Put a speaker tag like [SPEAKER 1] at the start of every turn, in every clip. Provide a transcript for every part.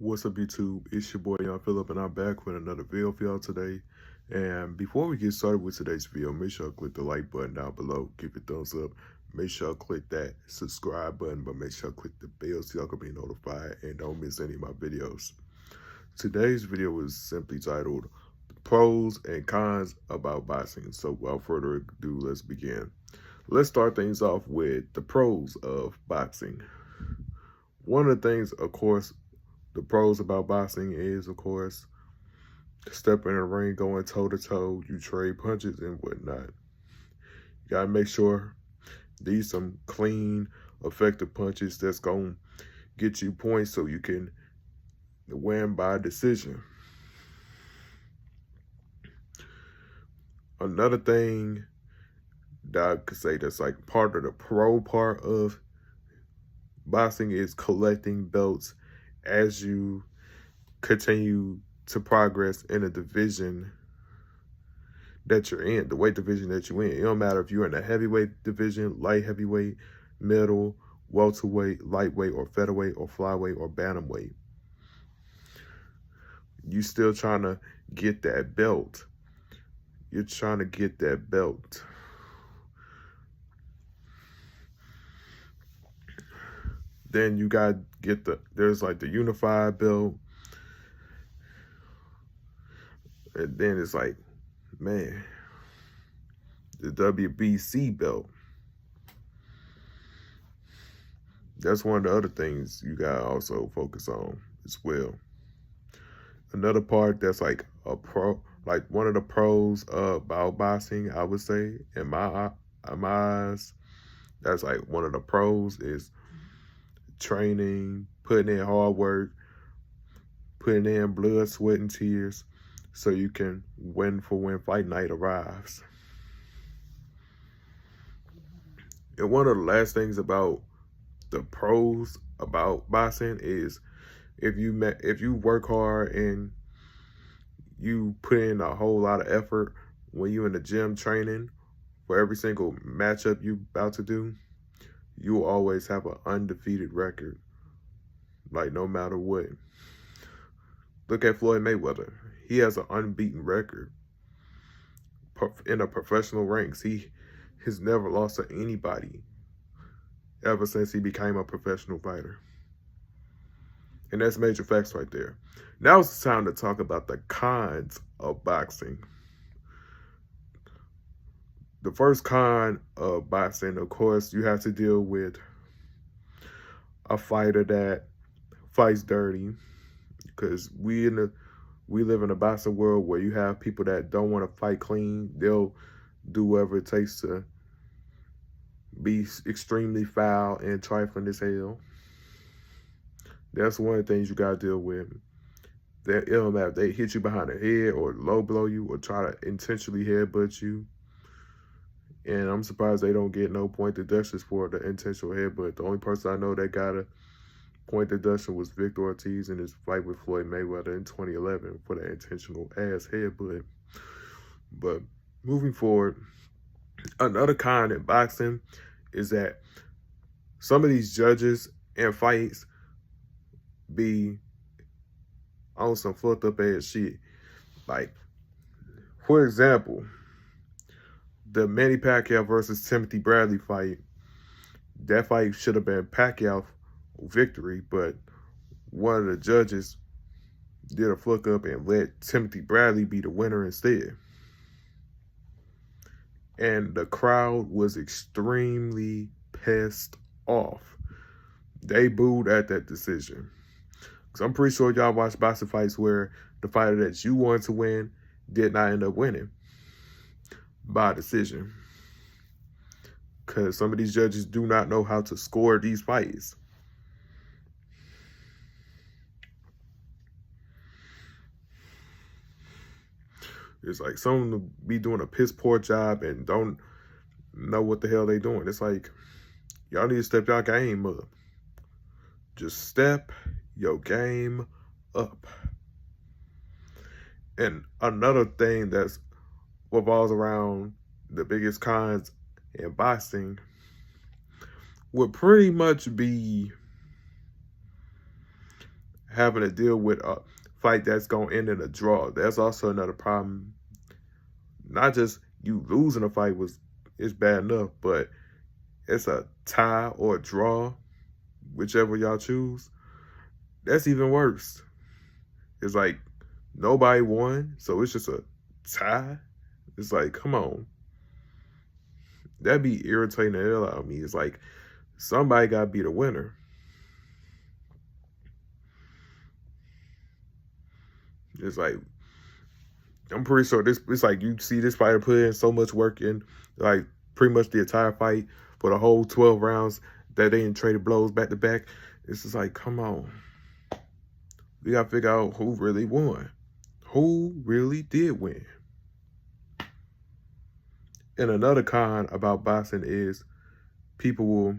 [SPEAKER 1] What's up, YouTube? It's your boy Young Phillip, and I'm back with another video for y'all today. And before we get started with today's video, make sure to click the like button down below, give it a thumbs up. Make sure to click that subscribe button, but make sure to click the bell so y'all can be notified and don't miss any of my videos. Today's video is simply titled Pros and Cons about Boxing. So without further ado, let's begin. Let's start things off with the pros of boxing. One of the things, of course, the pros about boxing is, of course, stepping in the ring, going toe-to-toe, you trade punches and whatnot. You got to make sure these some clean, effective punches that's going to get you points so you can win by decision. Another thing that I could say that's like part of the pro part of boxing is collecting belts as you continue to progress in a division that you're in, the weight division that you're in. It don't matter if you're in the heavyweight division, light heavyweight, middle, welterweight, lightweight, or featherweight, or flyweight, or bantamweight. You still trying to get that belt. You're trying to get that belt. Then you got to get there's like the unified belt. And then it's like, man, the WBC belt. That's one of the other things you got to also focus on as well. Another part that's like a pro, like one of the pros about boxing, I would say, in my eyes, that's like one of the pros is training, putting in hard work, putting in blood, sweat, and tears so you can win for when fight night arrives. And one of the last things about the pros about boxing is if you work hard and you put in a whole lot of effort when you in the gym training for every single matchup you about to do, you will always have an undefeated record. Like no matter what. Look at Floyd Mayweather. He has an unbeaten record in the professional ranks. He has never lost to anybody ever since he became a professional fighter. And that's major facts right there. Now it's time to talk about the cons of boxing. The first con of boxing, of course, you have to deal with a fighter that fights dirty. Because we live in a boxing world where you have people that don't want to fight clean. They'll do whatever it takes to be extremely foul and trifling as hell. That's one of the things you got to deal with. It don't matter if they hit you behind the head or low blow you or try to intentionally headbutt you. And I'm surprised they don't get no point deductions for the intentional headbutt. The only person I know that got a point deduction was Victor Ortiz in his fight with Floyd Mayweather in 2011 for the intentional ass headbutt. But moving forward, another con in boxing is that some of these judges in fights be on some fucked up ass shit. Like, for example, the Manny Pacquiao versus Timothy Bradley fight, that fight should have been Pacquiao victory, but one of the judges did a fuck up and let Timothy Bradley be the winner instead. And the crowd was extremely pissed off. They booed at that decision. Because I'm pretty sure y'all watched boxing fights where the fighter that you wanted to win did not end up winning by decision. Because some of these judges do not know how to score these fights. It's like some to be doing a piss poor job and don't know what the hell they doing. It's like, y'all need to step y'all game up. Just step your game up. And another thing that's revolves around the biggest cons in boxing would pretty much be having to deal with a fight that's going to end in a draw. That's also another problem. Not just you losing a fight is bad enough, but it's a tie or a draw, whichever y'all choose. That's even worse. It's like nobody won, so it's just a tie. It's like, come on. That'd be irritating the hell out of me. It's like somebody got to be the winner. It's like, I'm pretty sure it's like you see this fighter put in so much work in, like, pretty much the entire fight for the whole 12 rounds that they didn't traded blows back to back. It's just like, come on. We got to figure out who really won. Who really did win. And another con about boxing is people will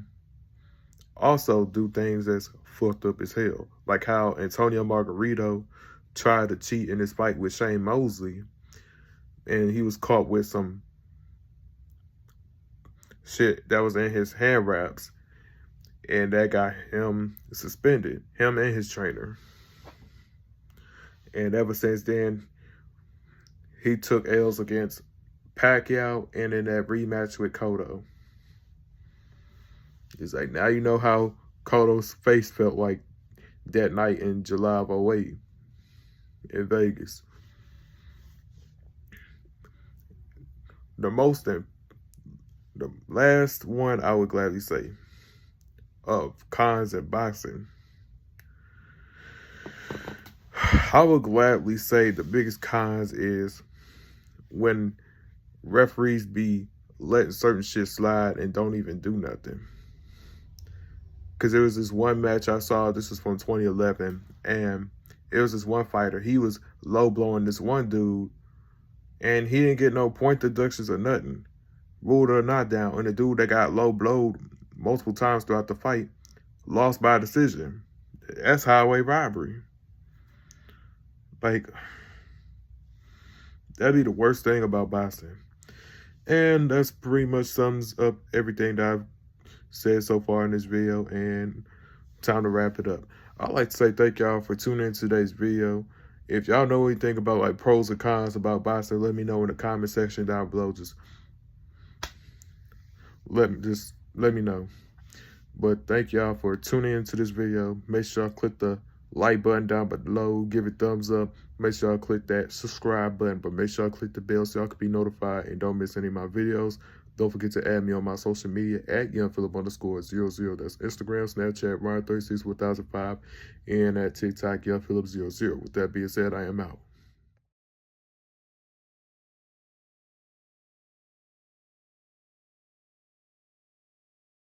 [SPEAKER 1] also do things that's fucked up as hell. Like how Antonio Margarito tried to cheat in his fight with Shane Mosley, and he was caught with some shit that was in his hand wraps, and that got him suspended, him and his trainer. And ever since then, he took L's against Pacquiao and in that rematch with Cotto. It's like, now you know how Cotto's face felt like that night in July of 2008 in Vegas. The last one I would gladly say of cons in boxing, I would gladly say the biggest cons is when referees be letting certain shit slide and don't even do nothing. Because there was this one match I saw, this was from 2011, and it was this one fighter. He was low blowing this one dude, and he didn't get no point deductions or nothing. Ruled or not down. And the dude that got low blowed multiple times throughout the fight lost by decision. That's highway robbery. Like, that'd be the worst thing about boxing. And that's pretty much sums up everything that I've said so far in this video, and time to wrap it up. I'd like to say thank y'all for tuning in to today's video. If y'all know anything about like pros and cons about boxing, let me know in the comment section down below. Just let me know. But thank y'all for tuning into this video. Make sure y'all click the like button down below, give it thumbs up. Make sure y'all click that subscribe button, but make sure y'all click the bell so y'all can be notified and don't miss any of my videos. Don't forget to add me on my social media at YoungPhilip_00. That's Instagram, Snapchat, Ryan361005, and at TikTok, YoungPhilip00. With that being said, I am out.